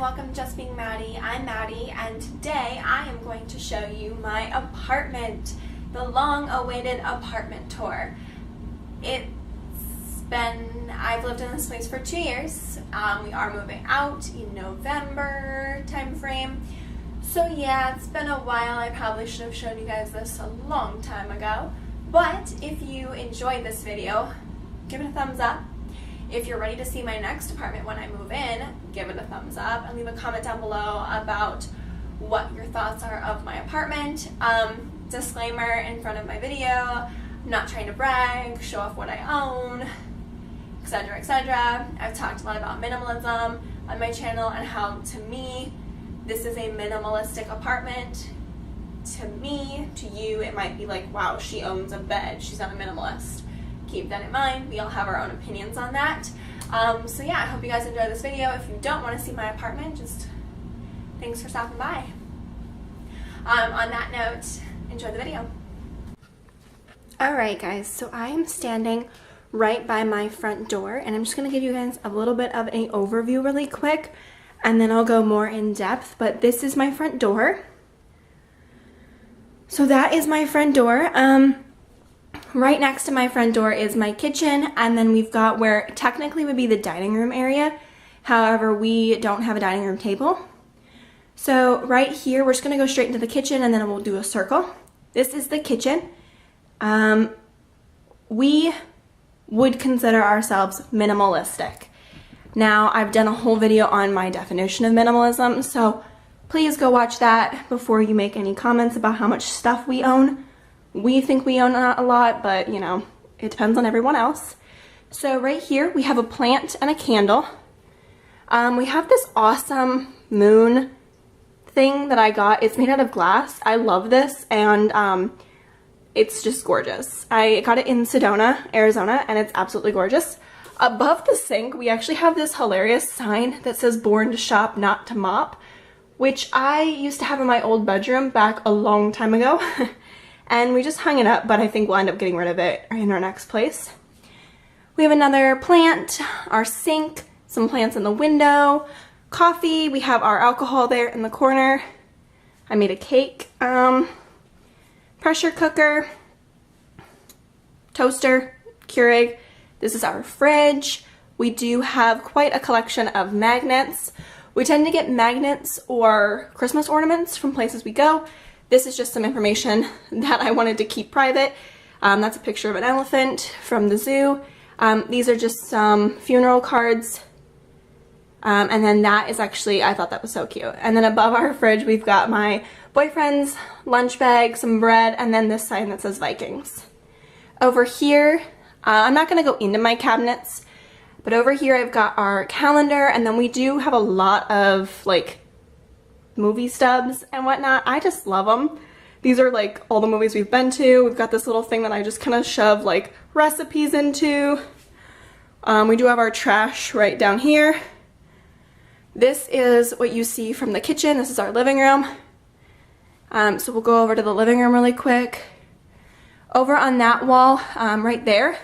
welcome to Just Being Maddie. I'm Maddie, and today I am going to show you my apartment, the long-awaited apartment tour. I've lived in this place for 2 years. We are moving out in November time frame. So yeah, it's been a while. I probably should have shown you guys this a long time ago. But if you enjoyed this video, give it a thumbs up. If you're ready to see my next apartment when I move in, give it a thumbs up and leave a comment down below about what your thoughts are of my apartment. Disclaimer in front of my video, I'm not trying to brag, show off what I own, etc, etc. I've talked a lot about minimalism on my channel and how, to me, this is a minimalistic apartment. To me, to you, it might be like, wow, she owns a bed, she's not a minimalist. Keep that in mind. We all have our own opinions on that. So yeah, I hope you guys enjoy this video. If you don't want to see my apartment, just thanks for stopping by. On that note, enjoy the video. Alright guys, so I am standing right by my front door, and I'm just going to give you guys a little bit of an overview really quick, and then I'll go more in depth. But this is my front door. So that is my front door. Right next to my front door is my kitchen, and then we've got where technically would be the dining room area. However, we don't have a dining room table. So right here, we're just gonna go straight into the kitchen and then we'll do a circle. This is the kitchen. We would consider ourselves minimalistic. Now, I've done a whole video on my definition of minimalism, so please go watch that before you make any comments about how much stuff we own. We think we own a lot, but you know, it depends on everyone else. So right here, we have a plant and a candle. We have this awesome moon thing that I got. It's made out of glass. I love this, and it's just gorgeous. I got it in Sedona, Arizona, and it's absolutely gorgeous. Above the sink, we actually have this hilarious sign that says "Born to shop, not to mop," which I used to have in my old bedroom back a long time ago. And we just hung it up, but I think we'll end up getting rid of it in our next place. We have another plant, our sink, some plants in the window, coffee. We have our alcohol there in the corner. I made a cake. Pressure cooker, toaster, Keurig. This is our fridge. We do have quite a collection of magnets. We tend to get magnets or Christmas ornaments from places we go. This is just some information that I wanted to keep private. That's a picture of an elephant from the zoo. These are just some funeral cards. And then that is actually, I thought that was so cute. And then above our fridge, we've got my boyfriend's lunch bag, some bread, and then this sign that says Vikings. Over here, I'm not gonna go into my cabinets, but over here I've got our calendar, and then we do have a lot of like movie stubs and whatnot. I just love them. These are like all the movies we've been to. We've got this little thing that I just kind of shove like recipes into. We do have our trash right down here. This is what you see from the kitchen. This is our living room. So we'll go over to the living room really quick. Over on that wall, right there,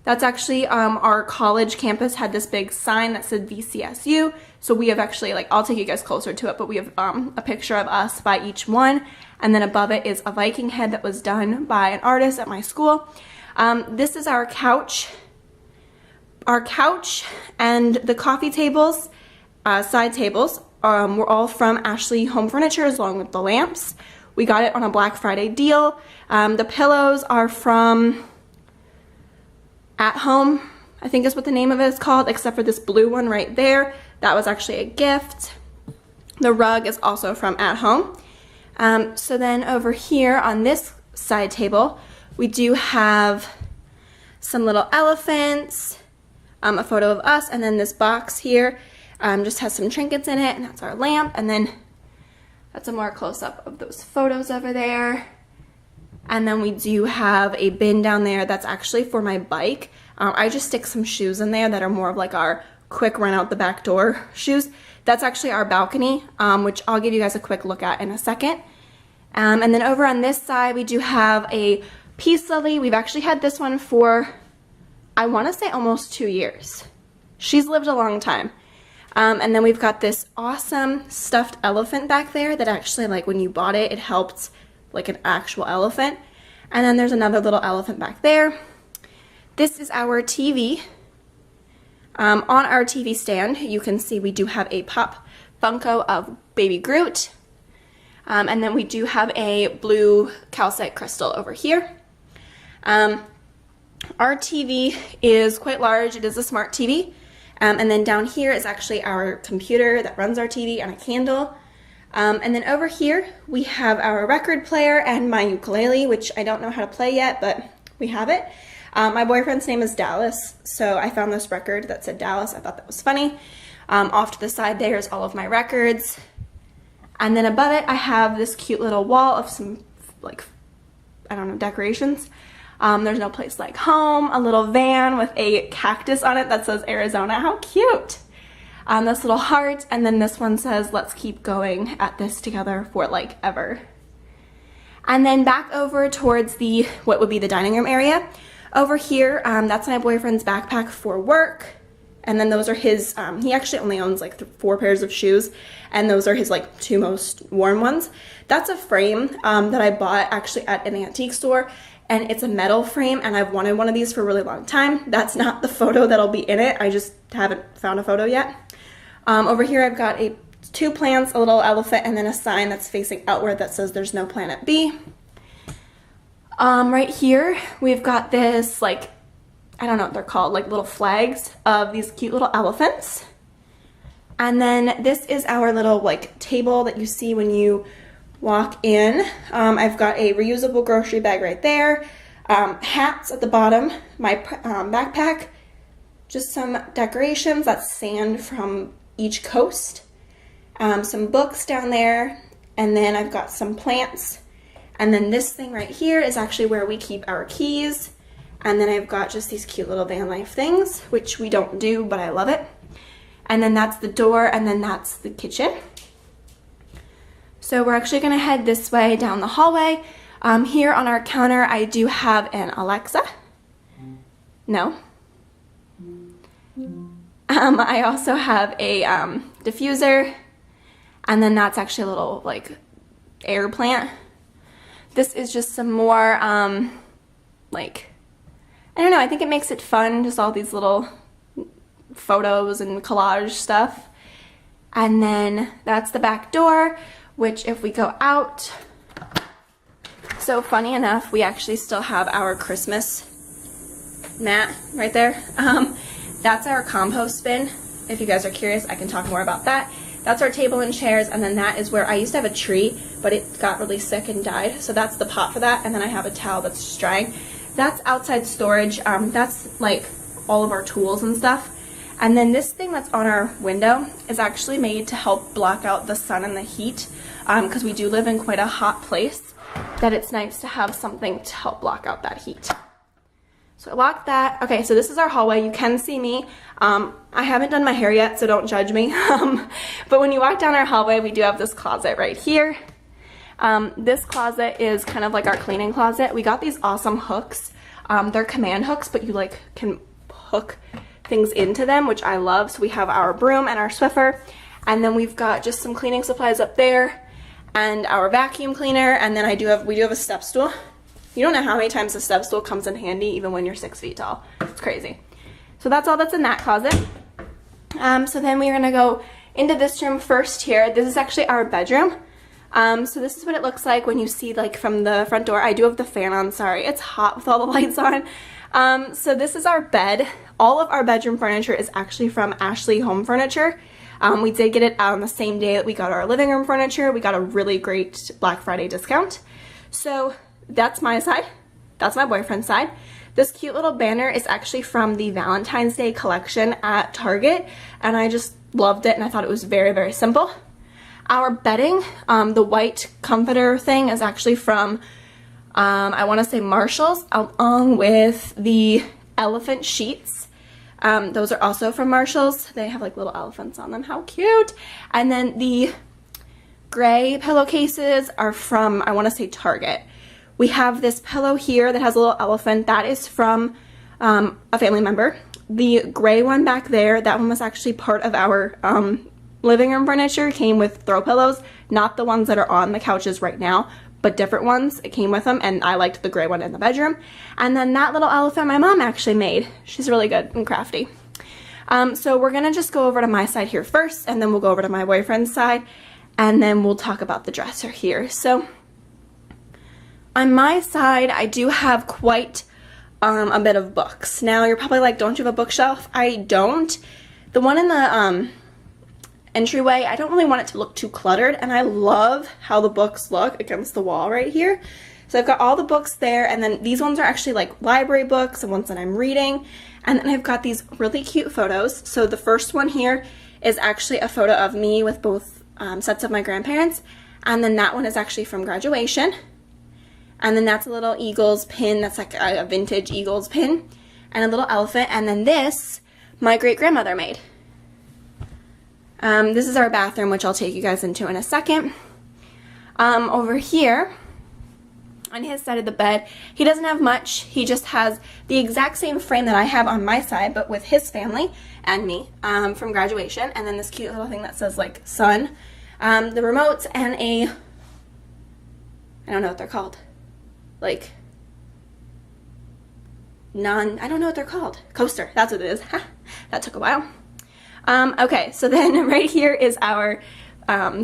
that's actually our college campus had this big sign that said VCSU. So we have actually, like, I'll take you guys closer to it, but we have a picture of us by each one. And then above it is a Viking head that was done by an artist at my school. This is our couch. Our couch and the coffee tables, side tables, were all from Ashley Home Furniture along with the lamps. We got it on a Black Friday deal. The pillows are from At Home, I think is what the name of it is called, except for this blue one right there. That was actually a gift. The rug is also from At Home. So then over here on this side table, we do have some little elephants, a photo of us, and then this box here just has some trinkets in it, and that's our lamp. And then that's a more close-up of those photos over there. And then we do have a bin down there that's actually for my bike. I just stick some shoes in there that are more of like our quick run out the back door shoes. That's actually our balcony, which I'll give you guys a quick look at in a second. And then over on this side, we do have a peace lily. We've actually had this one for, I want to say almost 2 years. She's lived a long time. And then we've got this awesome stuffed elephant back there that actually, like, when you bought it, it helped like an actual elephant. And then there's another little elephant back there. This is our TV. On our TV stand, you can see we do have a pop Funko of Baby Groot. And then we do have a blue calcite crystal over here. Our TV is quite large. It is a smart TV. And then down here is actually our computer that runs our TV and a candle. And then over here we have our record player and my ukulele, which I don't know how to play yet, but we have it. My boyfriend's name is Dallas, so I found this record that said Dallas. I thought that was funny. Off to the side there is all of my records. And then above it I have this cute little wall of some, like, I don't know, decorations. There's no place like home, a little van with a cactus on it that says Arizona. How cute! This little heart, and then this one says, let's keep going at this together for like ever. And then back over towards the, what would be the dining room area. Over here, that's my boyfriend's backpack for work. And then those are his, he actually only owns like 4 pairs of shoes, and those are his like 2 most worn ones. That's a frame that I bought actually at an antique store. And it's a metal frame, and I've wanted one of these for a really long time. That's not the photo that'll be in it. I just haven't found a photo yet. Over here I've got 2 plants, a little elephant, and then a sign that's facing outward that says there's no planet B. Right here we've got this, like, I don't know what they're called, like little flags of these cute little elephants. And then this is our little like table that you see when you walk in. I've got a reusable grocery bag right there, hats at the bottom, my backpack, just some decorations, that's sand from each coast, some books down there, and then I've got some plants, and then this thing right here is actually where we keep our keys, and then I've got just these cute little van life things, which we don't do, but I love it, and then that's the door, and then that's the kitchen. So we're actually going to head this way down the hallway. Here on our counter I do have an Alexa. No. I also have a diffuser, and then that's actually a little like air plant. This is just some more like, I don't know, I think it makes it fun, just all these little photos and collage stuff. And then that's the back door, which if we go out, so funny enough, we actually still have our Christmas mat right there. That's our compost bin. If you guys are curious, I can talk more about that. That's our table and chairs, and then that is where I used to have a tree, but it got really sick and died. So that's the pot for that, and then I have a towel that's just drying. That's outside storage. That's like all of our tools and stuff. And then this thing that's on our window is actually made to help block out the sun and the heat, because we do live in quite a hot place, that it's nice to have something to help block out that heat. So I locked that. Okay, so this is our hallway. You can see me. I haven't done my hair yet, so don't judge me. But when you walk down our hallway, we do have this closet right here. This closet is kind of like our cleaning closet. We got these awesome hooks. They're command hooks, but you like can hook things into them, which I love. So we have our broom and our Swiffer, and then we've got just some cleaning supplies up there, and our vacuum cleaner, and then we do have a step stool. You don't know how many times a step stool comes in handy even when you're 6 feet tall. It's crazy. So that's all that's in that closet. So then we're gonna go into this room first here. This is actually our bedroom. So this is what it looks like when you see like from the front door. I do have the fan on, sorry. It's hot with all the lights on. So this is our bed. All of our bedroom furniture is actually from Ashley Home Furniture. We did get it out on the same day that we got our living room furniture. We got a really great Black Friday discount. So that's my side. That's my boyfriend's side. This cute little banner is actually from the Valentine's Day collection at Target, and I just loved it, and I thought it was very, very simple. Our bedding, the white comforter thing, is actually from, I want to say Marshall's, along with the elephant sheets. Those are also from Marshall's. They have like little elephants on them. How cute! And then the gray pillowcases are from, I want to say Target. We have this pillow here that has a little elephant. That is from a family member. the gray one back there, that one was actually part of our living room furniture. Came with throw pillows, not the ones that are on the couches right now, but different ones. It came with them, and I liked the gray one in the bedroom. And then that little elephant my mom actually made. She's really good and crafty. So we're gonna just go over to my side here first, and then we'll go over to my boyfriend's side, and then we'll talk about the dresser here. So on my side, I do have quite a bit of books. Now you're probably like, don't you have a bookshelf? I don't. The one in the entryway, I don't really want it to look too cluttered, and I love how the books look against the wall right here. So I've got all the books there, and then these ones are actually like library books and ones that I'm reading. And then I've got these really cute photos. So the first one here is actually a photo of me with both sets of my grandparents, and then that one is actually from graduation. And then that's a little Eagles pin, that's like a vintage Eagles pin, and a little elephant. And then this, my great-grandmother made. This is our bathroom, which I'll take you guys into in a second. Over here, on his side of the bed, he doesn't have much. He just has the exact same frame that I have on my side, but with his family and me from graduation. And then this cute little thing that says like sun, the remotes, and a, I don't know what they're called, like I don't know what they're called, coaster, that's what it is. That took a while. Okay, so then right here is our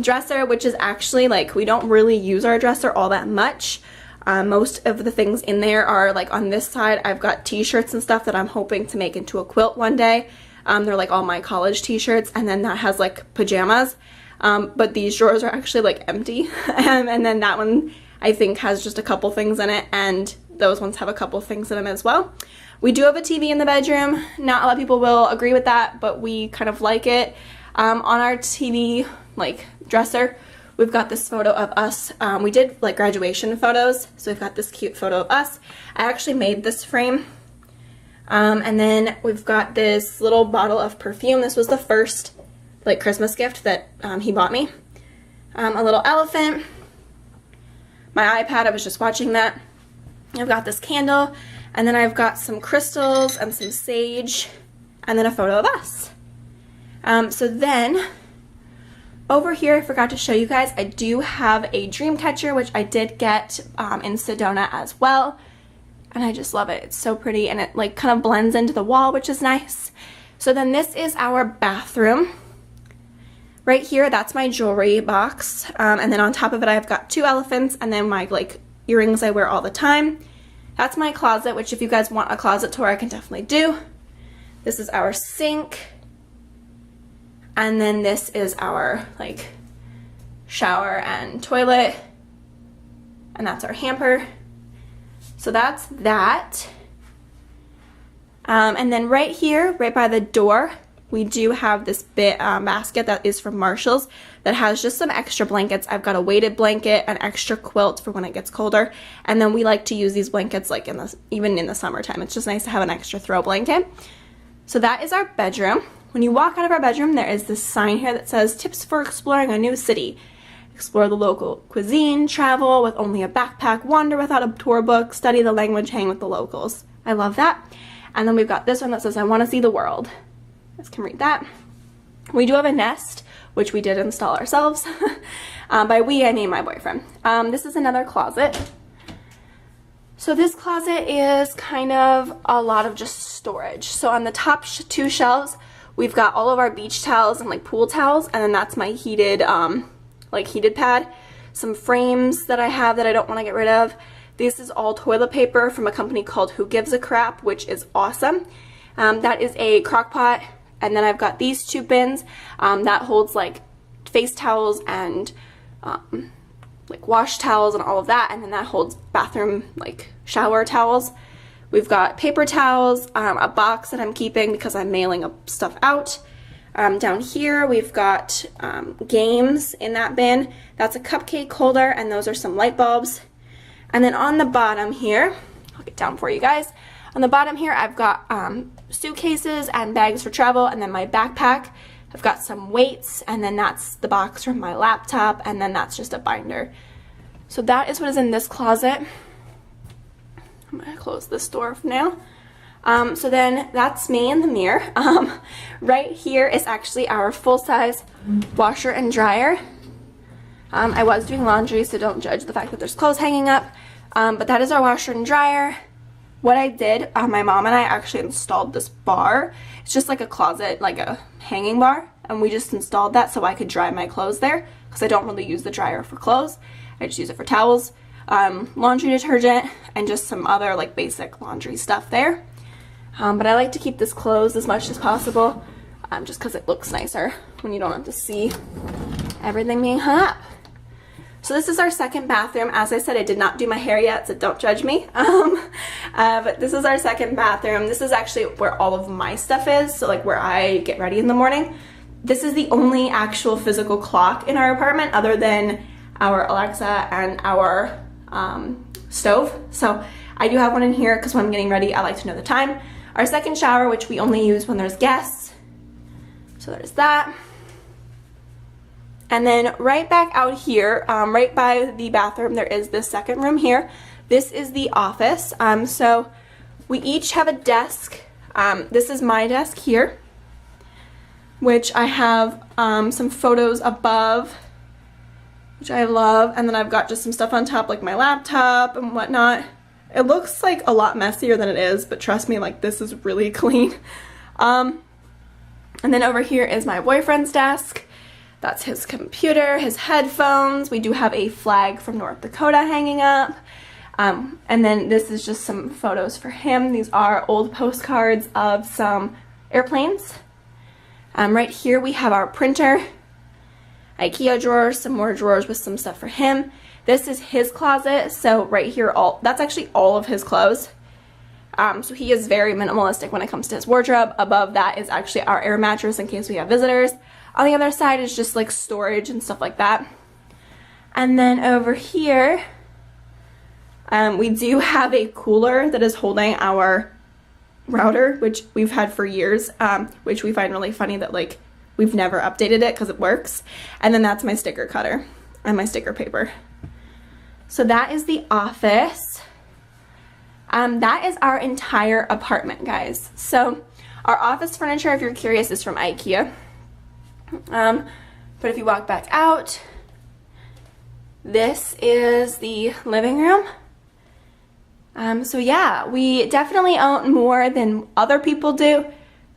dresser, which is actually like, we don't really use our dresser all that much. Most of the things in there are like, on this side I've got t-shirts and stuff that I'm hoping to make into a quilt one day. They're like all my college t-shirts, and then that has like pajamas, but these drawers are actually like empty. And then that one I think has just a couple things in it, and those ones have a couple things in them as well. We do have a TV in the bedroom. Not a lot of people will agree with that, but we kind of like it. On our TV like dresser, we've got this photo of us. We did like graduation photos, so we've got this cute photo of us. I actually made this frame. And then we've got this little bottle of perfume. This was the first like Christmas gift that he bought me. A little elephant. My iPad, I was just watching that. I've got this candle, and then I've got some crystals and some sage, and then a photo of us. So then over here, I forgot to show you guys, I do have a dream catcher, which I did get in Sedona as well, and I just love it. It's so pretty, and it like kind of blends into the wall, which is nice. So then this is our bathroom. Right here, that's my jewelry box, and then on top of it I've got two elephants, and then my like earrings I wear all the time. That's my closet, which if you guys want a closet tour, I can definitely do. This is our sink, and then this is our like shower and toilet, and that's our hamper. So that's that. And then right here, right by the door, we do have this basket that is from Marshall's that has just some extra blankets. I've got a weighted blanket, an extra quilt for when it gets colder, and then we like to use these blankets like even in the summertime. It's just nice to have an extra throw blanket. So that is our bedroom. When you walk out of our bedroom, there is this sign here that says tips for exploring a new city. Explore the local cuisine, travel with only a backpack, wander without a tour book, study the language, hang with the locals. I love that. And then we've got this one that says I want to see the world. You guys can read that. We do have a Nest, which we did install ourselves. By we, I mean my boyfriend. This is another closet. So this closet is kind of a lot of just storage. So on the top two shelves, we've got all of our beach towels and like pool towels, and then that's my heated heated pad. Some frames that I have that I don't want to get rid of. This is all toilet paper from a company called Who Gives a Crap, which is awesome. That is a crock pot. And then I've got these two bins that holds like face towels and like wash towels and all of that. And then that holds bathroom like shower towels. We've got paper towels, a box that I'm keeping because I'm mailing stuff out. Down here we've got games in that bin. That's a cupcake holder, and those are some light bulbs. And then on the bottom here, I'll get down for you guys. On the bottom here I've got suitcases and bags for travel, and then my backpack. I've got some weights, and then that's the box from my laptop, and then that's just a binder. So that is what is in this closet. I'm going to close this door for now. So then that's me in the mirror. Right here is actually our full-size washer and dryer. I was doing laundry, so don't judge the fact that there's clothes hanging up. But that is our washer and dryer. What I did, my mom and I actually installed this bar. It's just like a closet, like a hanging bar. And we just installed that so I could dry my clothes there, because I don't really use the dryer for clothes. I just use it for towels, laundry detergent, and just some other like basic laundry stuff there. But I like to keep this closed as much as possible, just because it looks nicer when you don't have to see everything being hung up. So this is our second bathroom. As I said, I did not do my hair yet, so don't judge me. But this is our second bathroom. This is actually where all of my stuff is, so like where I get ready in the morning. This is the only actual physical clock in our apartment other than our Alexa and our stove. So I do have one in here because when I'm getting ready, I like to know the time. Our second shower, which we only use when there's guests. So there's that. And then right back out here, right by the bathroom, there is this second room here. This is the office. So we each have a desk. This is my desk here, which I have some photos above, which I love. And then I've got just some stuff on top, like my laptop and whatnot. It looks like a lot messier than it is, but trust me, like this is really clean. And then over here is my boyfriend's desk. That's his computer, his headphones. We do have a flag from North Dakota hanging up. And then this is just some photos for him. These are old postcards of some airplanes. Right here we have our printer, IKEA drawers, some more drawers with some stuff for him. This is his closet, so right here, that's actually all of his clothes. So he is very minimalistic when it comes to his wardrobe. Above that is actually our air mattress in case we have visitors. On the other side is just like storage and stuff like that. And then over here, we do have a cooler that is holding our router, which we've had for years, which we find really funny that like we've never updated it because it works. And then that's my sticker cutter and my sticker paper. So that is the office. That is our entire apartment, guys. So our office furniture, if you're curious, is from IKEA. But if you walk back out, this is the living room. So yeah, we definitely own more than other people do,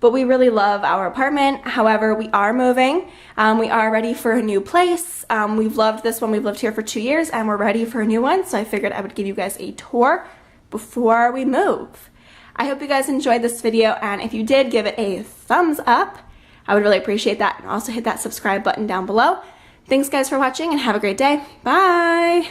but we really love our apartment. However, we are moving. We are ready for a new place. We've loved this one. We've lived here for 2 years and we're ready for a new one. So I figured I would give you guys a tour before we move. I hope you guys enjoyed this video, and if you did, give it a thumbs up. I would really appreciate that, and also hit that subscribe button down below. Thanks guys for watching and have a great day. Bye!